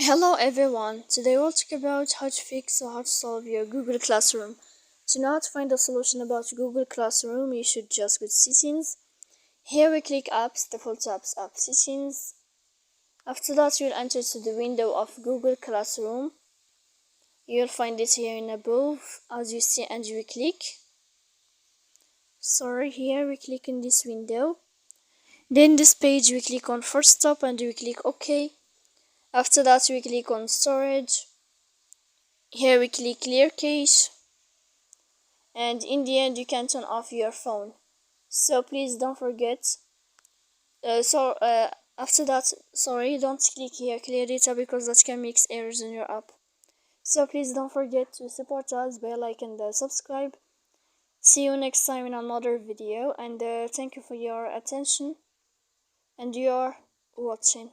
Hello everyone, today we'll talk about how to fix or how to solve your Google Classroom. To know how to find a solution about Google Classroom, you should just go to settings. Here we click apps, default apps, app settings. After that you'll enter to the window of Google Classroom. You'll find it here in above as you see, and we click. Here we click in this window. Then this page we click on first stop and we click OK. After that we click on storage. Here we click clear cache, and in the end you can turn off your phone. So please don't forget. After that, don't click here clear data because that can make errors in your app. So please don't forget to support us by like and subscribe. See you next time in another video, and thank you for your attention and your watching.